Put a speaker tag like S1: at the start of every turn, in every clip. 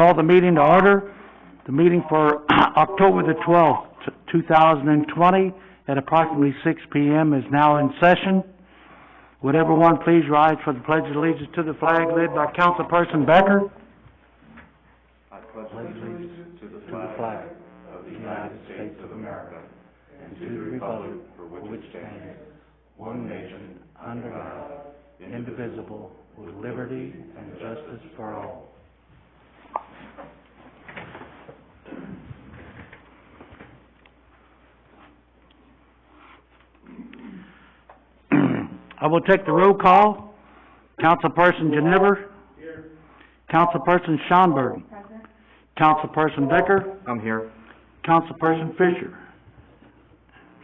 S1: Call the meeting to order. The meeting for October the 12th, 2020, at approximately 6 p.m. is now in session. Would everyone please rise for the Pledge of Allegiance to the flag led by Councilperson Becker?
S2: I pledge allegiance to the flag of the United States of America and to the republic for which it stands, one nation, under God, indivisible, with liberty and justice for all.
S1: I will take the roll call. Councilperson Geneva. Here. Councilperson Schonberg.
S3: Present.
S1: Councilperson Becker.
S2: I'm here.
S1: Councilperson Fisher.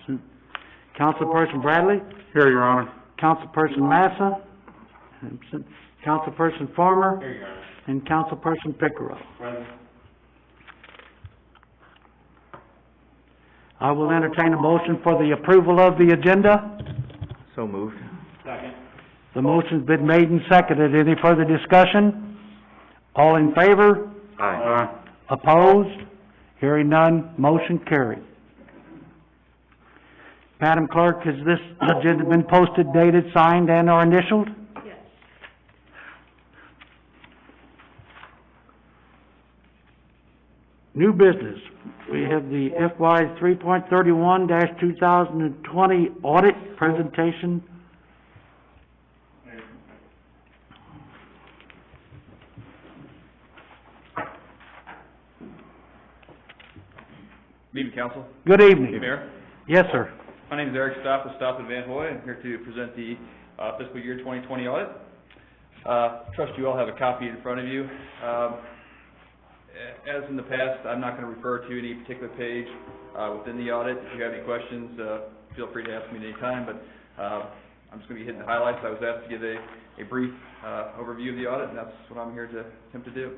S1: Absent. Councilperson Bradley.
S2: Here, Your Honor.
S1: Councilperson Massa. Absent. Councilperson Farmer.
S2: Here, Your Honor.
S1: And Councilperson Pickerel.
S2: Present.
S1: I will entertain a motion for the approval of the agenda.
S2: So moved. Second.
S1: The motion's been made and seconded. Any further discussion? All in favor?
S2: Aye.
S1: Opposed? Hearing none, motion carried. Madam Clerk, has this agenda been posted, dated, signed, and or initialed?
S3: Yes.
S1: New business. We have the FY 3.31-2020 audit presentation.
S4: Good evening, Council.
S1: Good evening.
S4: Mayor.
S1: Yes, sir.
S4: My name is Eric Stopp of Stopp and Van Hoy. I'm here to present the fiscal year 2020 audit. Trust you all have a copy in front of you. As in the past, I'm not going to refer to any particular page within the audit. If you have any questions, feel free to ask me at any time, but I'm just going to be hitting the highlights. I was asked to give a brief overview of the audit, and that's what I'm here to attempt to do.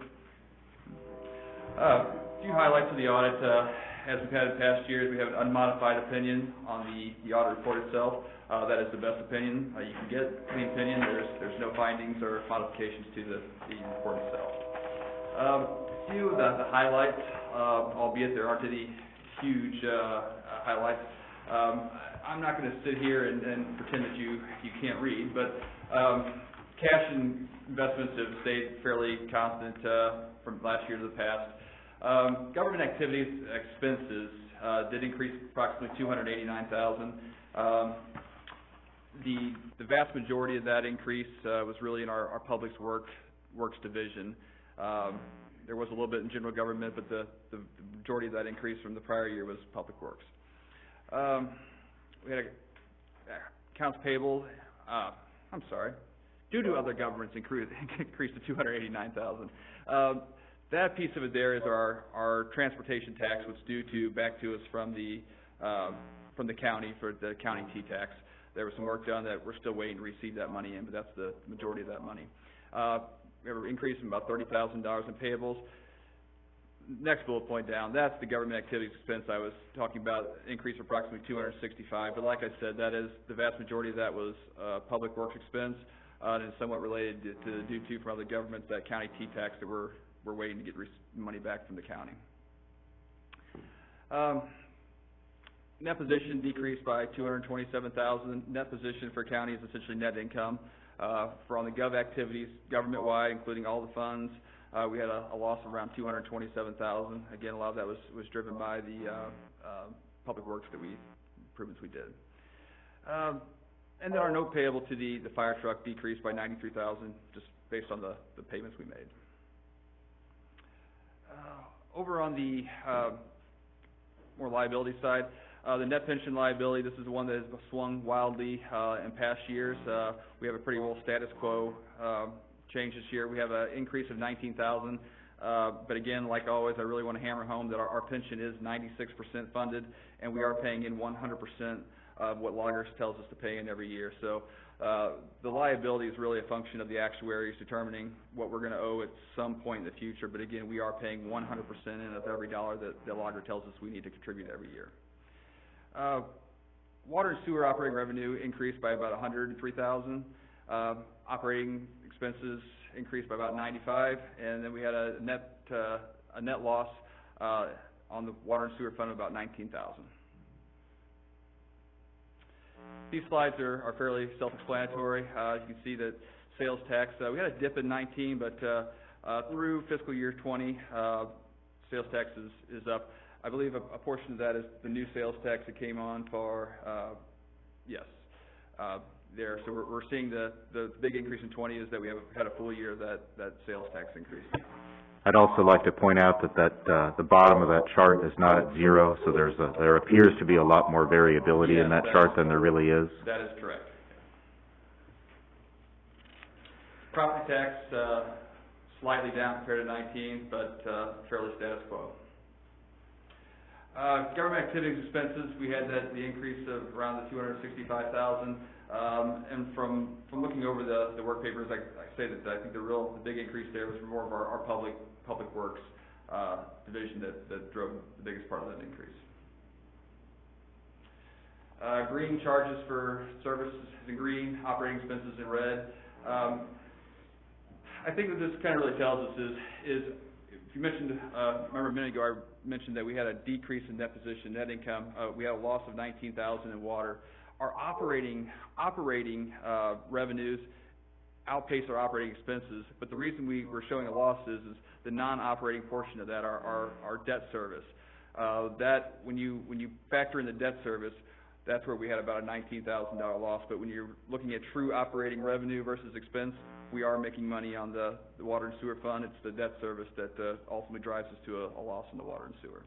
S4: A few highlights of the audit. As we've had in past years, we have an unmodified opinion on the audit report itself. That is the best opinion you can get. Clean opinion. There's no findings or modifications to the report itself. A few of the highlights, albeit there aren't any huge highlights. I'm not going to sit here and pretend that you can't read, but cash and investments have stayed fairly constant from last year to the past. Government activities expenses did increase approximately $289,000. The vast majority of that increase was really in our public works division. There was a little bit in general government, but the majority of that increase from the prior year was public works. We had accounts payable. Due to other governments increased to $289,000. That piece of it there is our transportation tax, which is due back to us from the county for the county T-tax. There was some work done that we're still waiting to receive that money in, but that's the majority of that money. We have an increase in about $30,000 in payables. Next bullet point down, that's the government activities expense I was talking about, increase of approximately $265,000. But like I said, that is the vast majority of that was public works expense, and is somewhat related to due to from other governments that county T-tax that we're waiting to get money back from the county. Net position decreased by $227,000. Net position for county is essentially net income. For on the gov activities, government-wide, including all the funds, we had a loss of around $227,000. Again, a lot of that was driven by the public works improvements we did. And then our note payable to the fire truck decreased by $93,000, just based on the payments we made. Over on the more liability side, the net pension liability, this is the one that has swung wildly in past years. We have a pretty well status quo change this year. We have an increase of $19,000, but again, like always, I really want to hammer home that our pension is 96% funded, and we are paying in 100% of what Loggers tells us to pay in every year. So the liability is really a function of the actuaries determining what we're going to owe at some point in the future, but again, we are paying 100% in of every dollar that the Logger tells us we need to contribute every year. Water and sewer operating revenue increased by about $103,000. Operating expenses increased by about $95,000, and then we had a net a net loss, on the water and sewer fund of about $19,000. These slides are fairly self-explanatory. You can see that sales tax, we had a dip in 19, but through fiscal year 20, sales tax is up. I believe a portion of that is the new sales tax that came on for, there. So we're seeing the big increase in 20 is that we have had a full year of that sales tax increase.
S2: I'd also like to point out that the bottom of that chart is not at zero, so there appears to be a lot more variability in that chart than there really is.
S4: That is correct. Property tax, slightly down compared to 19, but fairly status quo. Government activities expenses, we had the increase of around the $265,000, and from looking over the work papers, I say that I think the big increase there was more of our public works division that drove the biggest part of that increase. Green, charges for services in green, operating expenses in red. I think what this kind of really tells us is if you mentioned, remember a minute ago I mentioned that we had a decrease in net position, net income. We had a loss of $19,000 in water. Our operating revenues outpace our operating expenses, but the reason we're showing a loss is the non-operating portion of that, our debt service. That when you factor in the debt service, that's where we had about a $19,000 loss. But when you're looking at true operating revenue versus expense, we are making money on the water and sewer fund. It's the debt service that ultimately drives us to a loss in the water and sewer.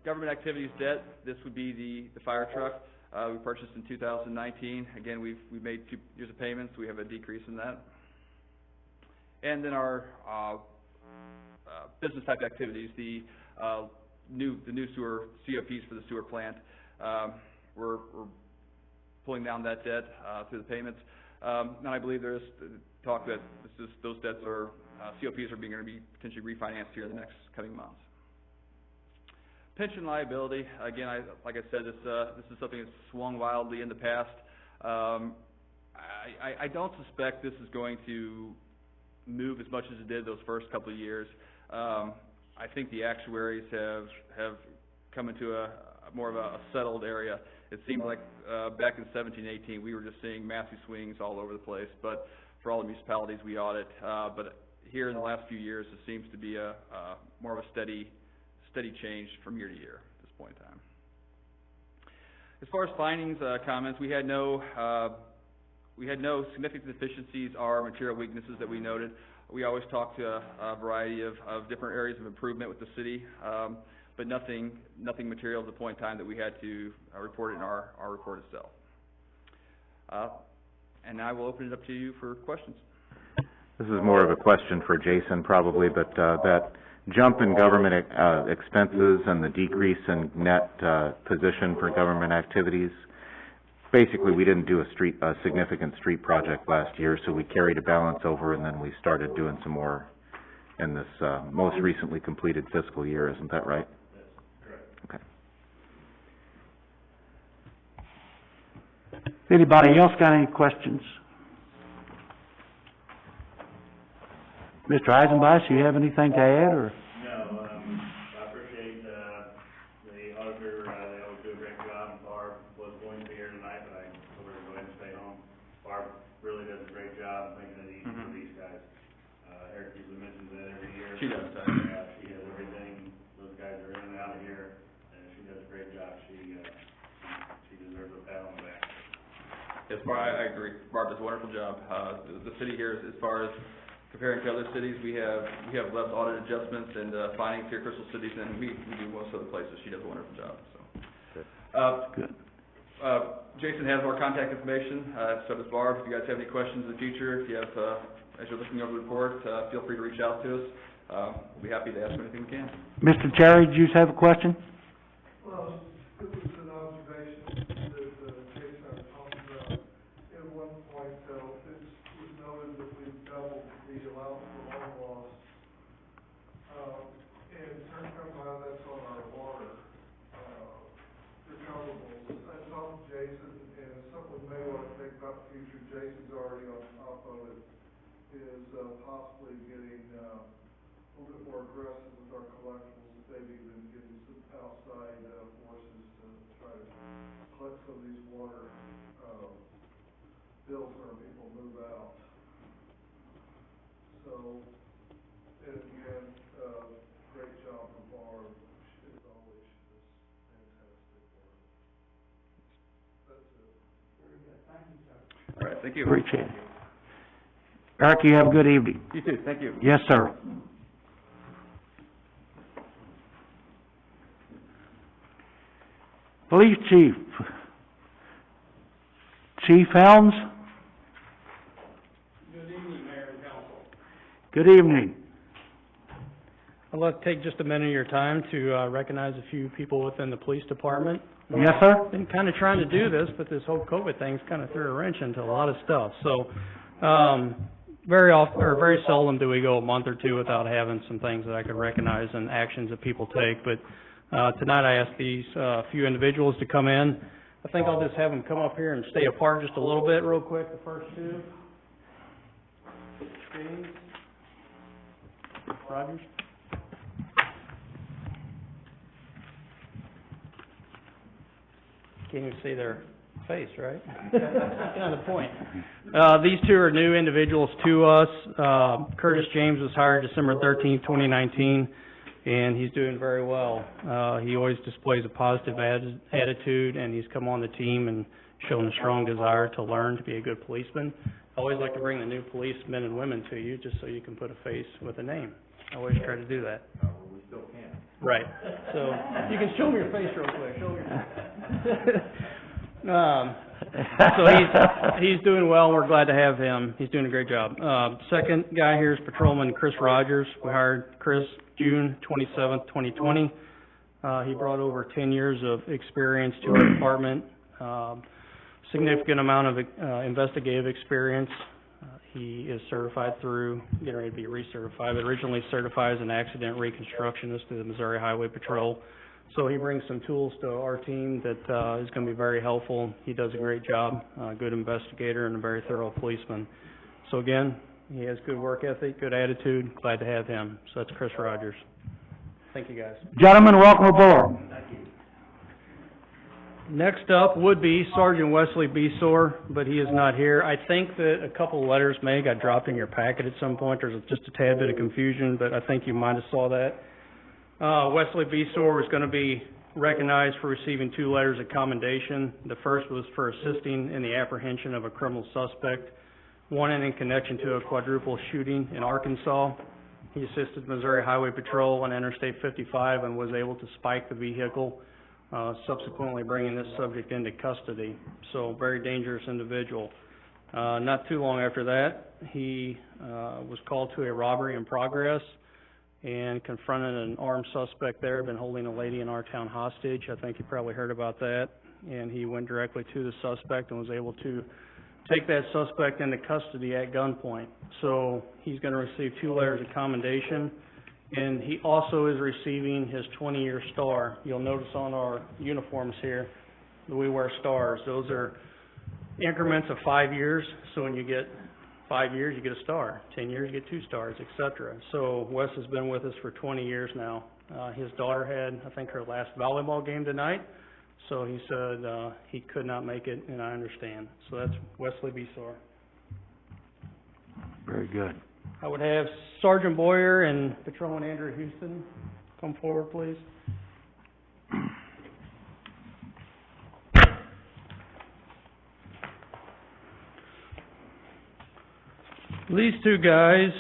S4: Government activities debt, this would be the fire truck we purchased in 2019. Again, we've made 2 years of payments. We have a decrease in that. And then our business type activities, the new sewer COPs for the sewer plant. We're pulling down that debt through the payments. And I believe there is talk that those debts are COPs are going to be potentially refinanced here in the next coming months. Pension liability, again, like I said, this is something that's swung wildly in the past. I don't suspect this is going to move as much as it did those first couple of years. I think the actuaries have come into a more of a settled area. It seemed like back in 17, 18, we were just seeing massive swings all over the place. But for all the municipalities we audit, but here in the last few years, it seems to be a more of a steady change from year to year at this point in time. As far as findings, comments, we had no significant deficiencies or material weaknesses that we noted. We always talk to a variety of different areas of improvement with the city, but nothing material at the point in time that we had to report in our report itself. And I will open it up to you for questions.
S2: This is more of a question for Jason probably, but that jump in government expenses and the decrease in net position for government activities, basically we didn't do a significant street project last year, so we carried a balance over and then we started doing some more in this most recently completed fiscal year. Isn't that right? That's correct. Okay.
S1: Anybody else got any questions? Mr. Eisenbusch, do you have anything to add, or?
S3: No, I appreciate the auditor, they always do a great job. Barb was going to be here tonight, but I told her to go ahead and stay home. Barb really does a great job making it easy for these guys. Eric usually mentions that every year.
S4: She does.
S3: She has everything. Those guys are in and out of here, and she does a great job. She deserves a pat on the back.
S4: Yes, I agree. Barb does a wonderful job. The city here, as far as comparing to other cities, we have less audit adjustments and findings here, Crystal Cities, than we do most other places. She does a wonderful job. So,
S1: Good.
S4: Jason has more contact information. So does Barb. If you guys have any questions in the future, if you have, as you're looking over the report, feel free to reach out to us. We'll be happy to answer anything we can.
S1: Mr. Cherry, did you have a question?
S5: Well, it was an observation that Jason talked about. At one point, it was noted that we've doubled the allowance for loan loss. And somehow that's on our water recoverables. I talked to Jason, and something we may want to think about in the future. Jason's already on top of it. is, possibly getting, a little bit more aggressive with our collectibles, maybe even getting some outside, forces to try to collect some of these water, bills when people move out. So, and again, great job from Barb, as always, she does fantastic work. That's it. Very good, thank you, sir.
S4: All right, thank you.
S1: Appreciate it. Eric, you have a good evening.
S4: You too, thank you.
S1: Yes, sir. Police Chief. Chief Helms?
S6: Good evening, Mayor and Council.
S1: Good evening.
S6: I'd like to take just a minute of your time to recognize a few people within the police department.
S1: Yes, sir?
S6: Been kind of trying to do this, but this whole COVID thing's kind of threw a wrench into a lot of stuff. So, very often, or very seldom do we go a month or two without having some things that I could recognize and actions that people take. But, tonight I asked these, few individuals to come in. I think I'll just have them come up here and stay apart just a little bit real quick, the first two. James Rogers. Can't even see their face, right? That's kind of the point. These two are new individuals to us. Curtis James was hired December 13th, 2019, and he's doing very well. He always displays a positive attitude, and he's come on the team and shown a strong desire to learn to be a good policeman. I always like to bring the new policemen and women to you, just so you can put a face with a name. I always try to do that.
S2: We still can.
S6: Right. So, you can show me your face real quick, show me your face. So he's doing well, we're glad to have him, he's doing a great job. Second guy here is Patrolman Chris Rogers. We hired Chris June 27th, 2020. He brought over 10 years of experience to our department, significant amount of investigative experience. He is certified through, getting ready to be recertified, but originally certified as an accident reconstructionist through the Missouri Highway Patrol. So he brings some tools to our team that is going to be very helpful. He does a great job, good investigator and a very thorough policeman. So again, he has good work ethic, good attitude, glad to have him. So that's Chris Rogers. Thank you, guys.
S1: Gentlemen, welcome aboard.
S6: Next up would be Sergeant Wesley Besor, but he is not here. I think that a couple of letters may got dropped in your packet at some point. There's just a tad bit of confusion, but I think you might have saw that. Wesley Besor was going to be recognized for receiving 2 letters of commendation. The first was for assisting in the apprehension of a criminal suspect, one in connection to a quadruple shooting in Arkansas. He assisted Missouri Highway Patrol on Interstate 55 and was able to spike the vehicle, subsequently bringing this subject into custody. So, very dangerous individual. Not too long after that, he was called to a robbery in progress and confronted an armed suspect there, been holding a lady in our town hostage. I think you probably heard about that. And he went directly to the suspect and was able to take that suspect into custody at gunpoint. So he's going to receive 2 letters of commendation. And he also is receiving his 20-year star. You'll notice on our uniforms here that we wear stars. Those are increments of 5 years. So when you get 5 years, you get a star. 10 years, you get 2 stars, etc. So Wes has been with us for 20 years now. His daughter had, I think, her last volleyball game tonight. So he said he could not make it, and I understand. So that's Wesley Besor.
S1: Very good.
S6: I would have Sergeant Boyer and Patrolman Andrew Houston come forward, please. These 2 guys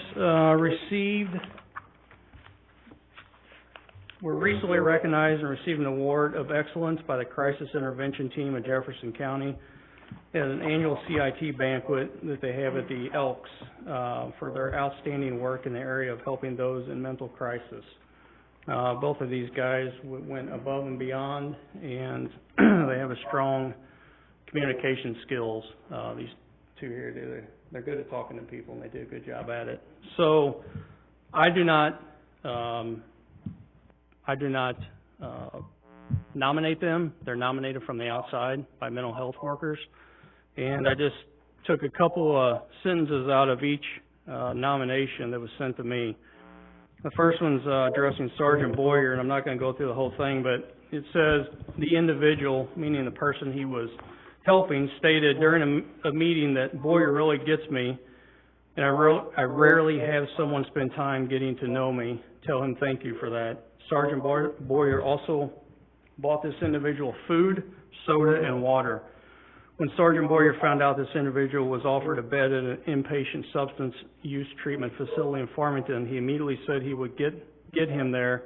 S6: were recently recognized and received an award of excellence by the Crisis Intervention Team of Jefferson County at an annual CIT banquet that they have at the Elks for their outstanding work in the area of helping those in mental crisis. Both of these guys went above and beyond, and they have a strong communication skills. These 2 here, they're good at talking to people, and they do a good job at it. So I do not nominate them. They're nominated from the outside by mental health workers. And I just took a couple of sentences out of each nomination that was sent to me. The first one's addressing Sergeant Boyer, and I'm not going to go through the whole thing, but it says the individual, meaning the person he was helping, stated during a meeting that Boyer really gets me, and I rarely have someone spend time getting to know me. Tell him thank you for that. Sergeant Boyer also bought this individual food, soda, and water. When Sergeant Boyer found out this individual was offered a bed at an inpatient substance use treatment facility in Farmington, he immediately said he would get him there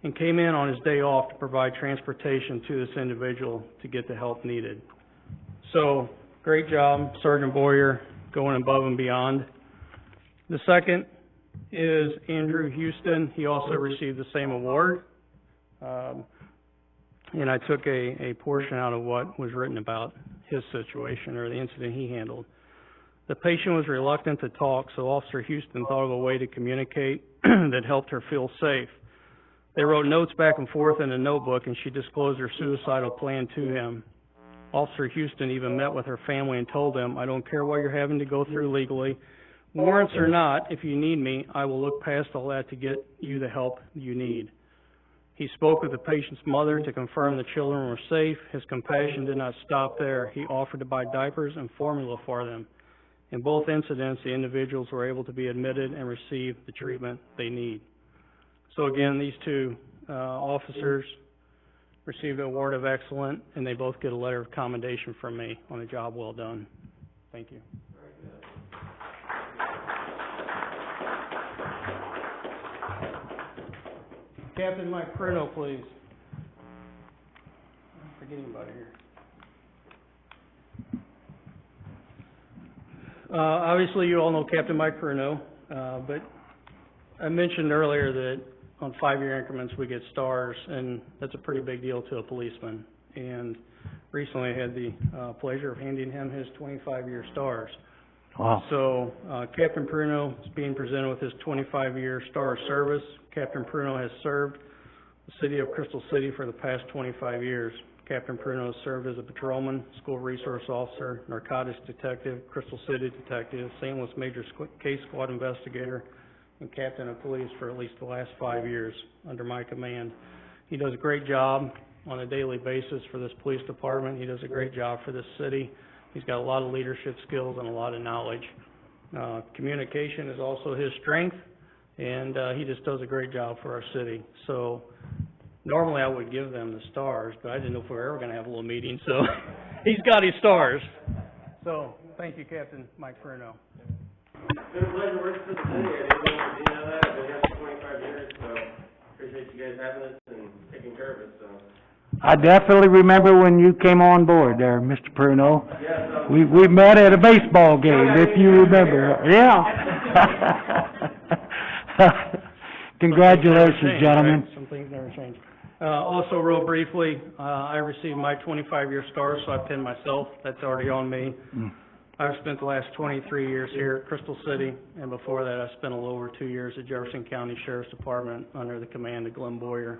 S6: and came in on his day off to provide transportation to this individual to get the help needed. So, great job, Sergeant Boyer, going above and beyond. The second is Andrew Houston. He also received the same award. And I took a portion out of what was written about his situation or the incident he handled. The patient was reluctant to talk, so Officer Houston thought of a way to communicate that helped her feel safe. They wrote notes back and forth in a notebook, and she disclosed her suicidal plan to him. Officer Houston even met with her family and told them, "I don't care what you're having to go through legally. Warrants or not, if you need me, I will look past all that to get you the help you need." He spoke with the patient's mother to confirm the children were safe. His compassion did not stop there. He offered to buy diapers and formula for them. In both incidents, the individuals were able to be admitted and receive the treatment they need. So again, these two officers received an award of excellence, and they both get a letter of commendation from me on a job well done. Thank you. Captain Mike Pruno, please. I'm forgetting about here. Obviously, you all know Captain Mike Pruno, but I mentioned earlier that on 5-year increments we get stars, and that's a pretty big deal to a policeman. And recently I had the pleasure of handing him his 25-year stars.
S1: Wow.
S6: So, Captain Pruno is being presented with his 25-year Star of Service. Captain Pruno has served the city of Crystal City for the past 25 years. Captain Pruno has served as a patrolman, school resource officer, narcotics detective, Crystal City detective, St. Louis Major Case Squad investigator, and captain of police for at least the last 5 years under my command. He does a great job on a daily basis for this police department. He does a great job for this city. He's got a lot of leadership skills and a lot of knowledge. Communication is also his strength, and he just does a great job for our city. So normally I would give them the stars, but I didn't know if we were ever going to have a little meeting, so he's got his stars. So thank you, Captain Mike Pruno.
S7: It's been a pleasure working for the city. I didn't know that. I've been here for 25 years, so appreciate you guys having us and taking care of us, so.
S1: I definitely remember when you came on board there, Mr. Pruno.
S7: Yeah, so.
S1: We met at a baseball game, if you remember. Yeah. Congratulations, gentlemen.
S6: Some things never change. Also, real briefly, I received my 25-year star, so I pinned myself. That's already on me. I've spent the last 23 years here at Crystal City, and before that I spent a little over 2 years at Jefferson County Sheriff's Department under the command of Glenn Boyer.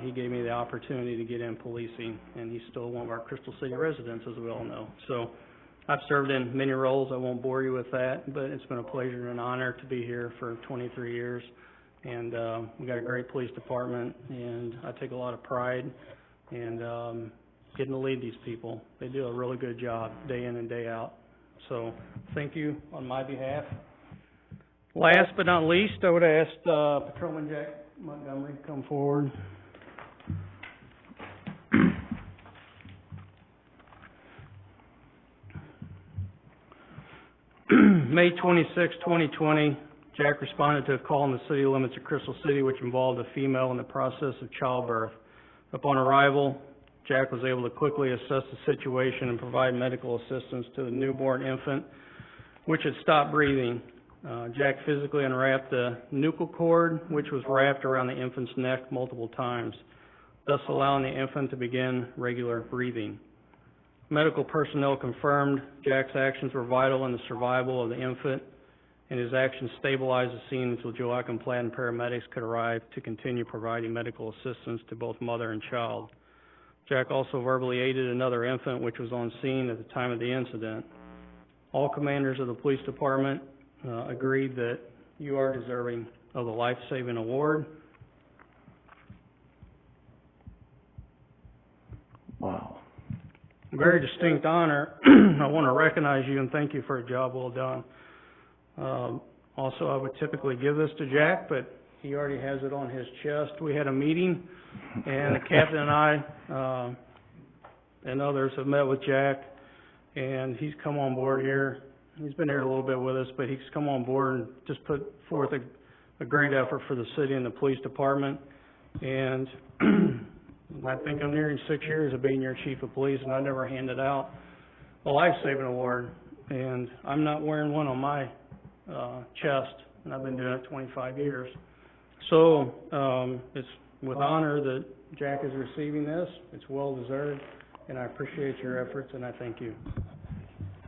S6: He gave me the opportunity to get in policing, and he's still one of our Crystal City residents, as we all know. So I've served in many roles. I won't bore you with that, but it's been a pleasure and an honor to be here for 23 years. And we got a great police department, and I take a lot of pride in getting to lead these people. They do a really good job day in and day out. So thank you on my behalf. Last but not least, I would ask Patrolman Jack Montgomery to come forward. May 26, 2020, Jack responded to a call in the city limits of Crystal City which involved a female in the process of childbirth. Upon arrival, Jack was able to quickly assess the situation and provide medical assistance to the newborn infant, which had stopped breathing. Jack physically unwrapped the nuchal cord, which was wrapped around the infant's neck multiple times, thus allowing the infant to begin regular breathing. Medical personnel confirmed Jack's actions were vital in the survival of the infant, and his actions stabilized the scene until Joachim Platt and paramedics could arrive to continue providing medical assistance to both mother and child. Jack also verbally aided another infant which was on scene at the time of the incident. All commanders of the police department agreed that you are deserving of the Life Saving Award.
S1: Wow.
S6: Very distinct honor. I want to recognize you and thank you for a job well done. Also, I would typically give this to Jack, but he already has it on his chest. We had a meeting, and the captain and I, and others have met with Jack, and he's come on board here. He's been here a little bit with us, but he's come on board and just put forth a great effort for the city and the police department. And I think I'm nearing 6 years of being your chief of police, and I never handed out a life-saving award. And I'm not wearing one on my chest, and I've been doing it 25 years. So it's with honor that Jack is receiving this. It's well-deserved, and I appreciate your efforts, and I thank you.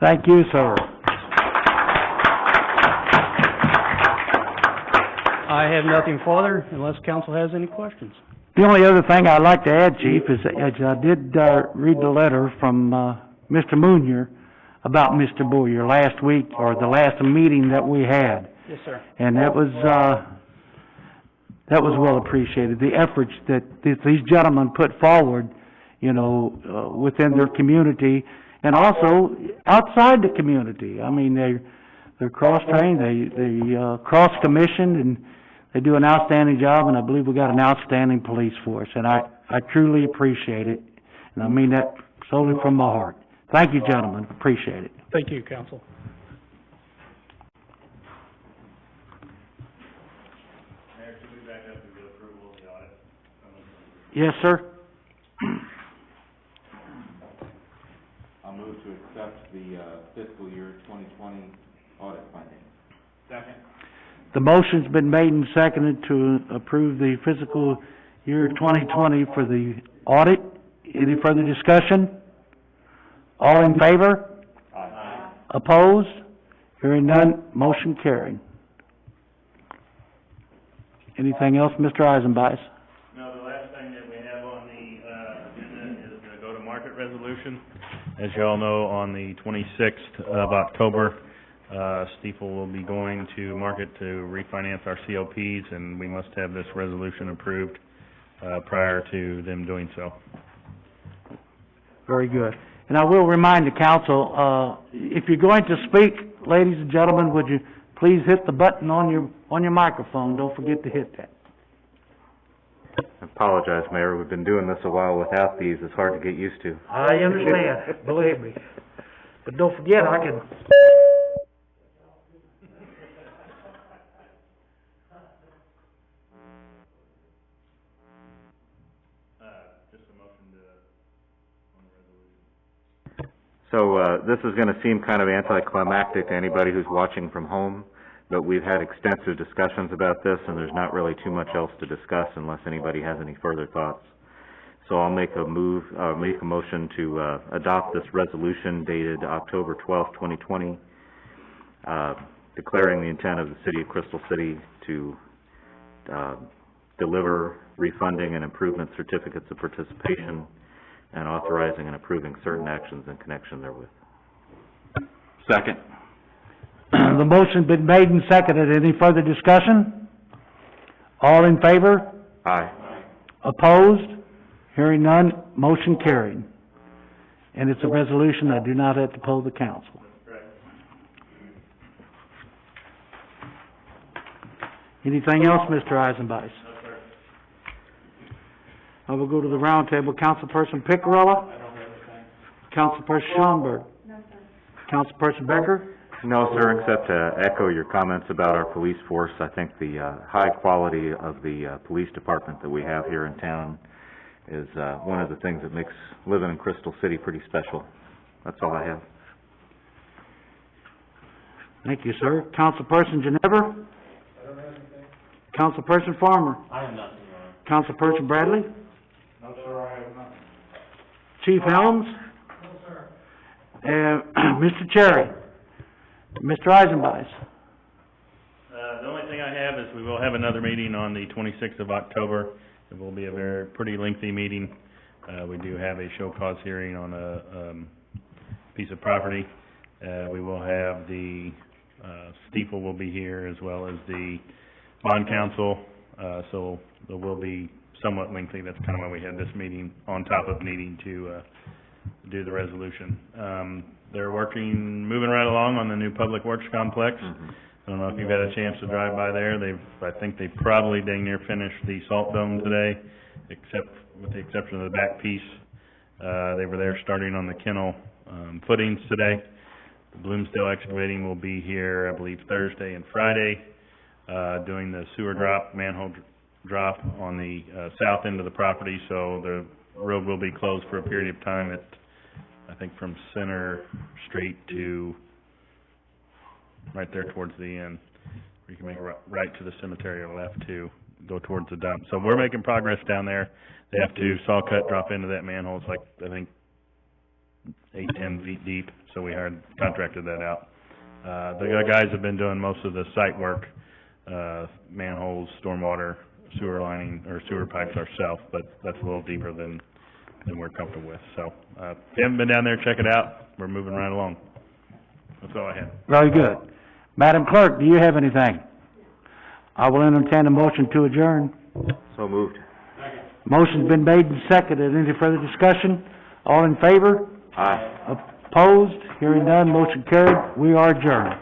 S1: Thank you, sir.
S6: I have nothing further unless council has any questions.
S1: The only other thing I'd like to add, Chief, is I did read the letter from Mr. Moonier about Mr. Booyer last week, or the last meeting that we had.
S6: Yes, sir.
S1: And that was well appreciated, the efforts that these gentlemen put forward, you know, within their community, and also outside the community. I mean, they're cross-trained, they cross-commissioned, and they do an outstanding job, and I believe we got an outstanding police force, and I truly appreciate it, and I mean that solely from my heart. Thank you, gentlemen, appreciate it.
S6: Thank you, council.
S3: Mayor, should we back up and get approval of the audit?
S1: Yes, sir?
S2: I'll move to accept the fiscal year 2020 audit findings.
S3: Second.
S1: The motion's been made and seconded to approve the fiscal year 2020 for the audit. Any further discussion? All in favor?
S3: Aye.
S1: Opposed? Hearing none, motion carried. Anything else, Mr. Eisenbeis?
S3: No, the last thing that we have on the agenda is the go-to-market resolution. As you all know, on the 26th of October, Stiefel will be going to market to refinance our COPs, and we must have this resolution approved prior to them doing so.
S1: Very good. And I will remind the council, if you're going to speak, ladies and gentlemen, would you please hit the button on your microphone? Don't forget to hit that.
S2: I apologize, Mayor, we've been doing this a while without these, it's hard to get used to.
S1: I understand, believe me. But don't forget, I can...
S3: Just a motion on the resolution.
S2: So, this is gonna seem kind of anticlimactic to anybody who's watching from home, but we've had extensive discussions about this, and there's not really too much else to discuss unless anybody has any further thoughts. So I'll make a motion to adopt this resolution dated October 12th, 2020, declaring the intent of the City of Crystal City to deliver refunding and improvement certificates of participation, and authorizing and approving certain actions in connection therewith.
S1: Second. The motion's been made and seconded. Any further discussion? All in favor?
S2: Aye.
S1: Opposed? Hearing none, motion carried. And it's a resolution, I do not have to poll the council.
S3: Correct.
S1: Anything else, Mr. Eisenbeis?
S3: No, sir.
S1: I will go to the round table. Councilperson Picarella?
S3: I don't have anything.
S1: Councilperson Schoenberg? No, sir. Councilperson Becker?
S2: No, sir, except to echo your comments about our police force. I think the high quality of the police department that we have here in town is one of the things that makes living in Crystal City pretty special. That's all I have.
S1: Thank you, sir. Councilperson Ginever?
S5: I don't have anything.
S1: Councilperson Farmer?
S3: I have nothing, Your Honor.
S1: Councilperson Bradley?
S3: No, sir, I have nothing.
S1: Chief Helms?
S5: No, sir.
S1: And Mr. Cherry? Mr. Eisenbeis?
S3: The only thing I have is we will have another meeting on the 26th of October. It will be a pretty lengthy meeting. We do have a show cause hearing on a piece of property. We will have the
S2: Stiefel will be here, as well as the bond counsel, so there will be somewhat lengthy. That's kind of why we had this meeting on top of needing to, do the resolution. They're moving right along on the new Public Works Complex. I don't know if you've had a chance to drive by there. I think they probably dang near finished the salt dome today, with the exception of the back piece. They were there starting on the kennel, footings today. The Bloomsdale Excavating will be here, I believe, Thursday and Friday, doing the sewer manhole drop on the, south end of the property, so the road will be closed for a period of time I think from Center Street to right there towards the end, where you can make a right to the cemetery or left to go towards the dump. So we're making progress down there. They have to saw cut, drop into that manhole. It's like, I think, 8-10 feet deep, so we contracted that out. The guys have been doing most of the site work, manholes, stormwater, sewer lining, or sewer pipes ourselves, but that's a little deeper than we're comfortable with. So, if you haven't been down there, check it out. We're moving right along. That's all I had.
S1: Very good. Madam Clerk, do you have anything? I will entertain a motion to adjourn.
S8: So moved.
S1: Motion's been made and seconded. Any further discussion? All in favor?
S8: Aye.
S1: Opposed? Hearing none, motion carried. We are adjourned.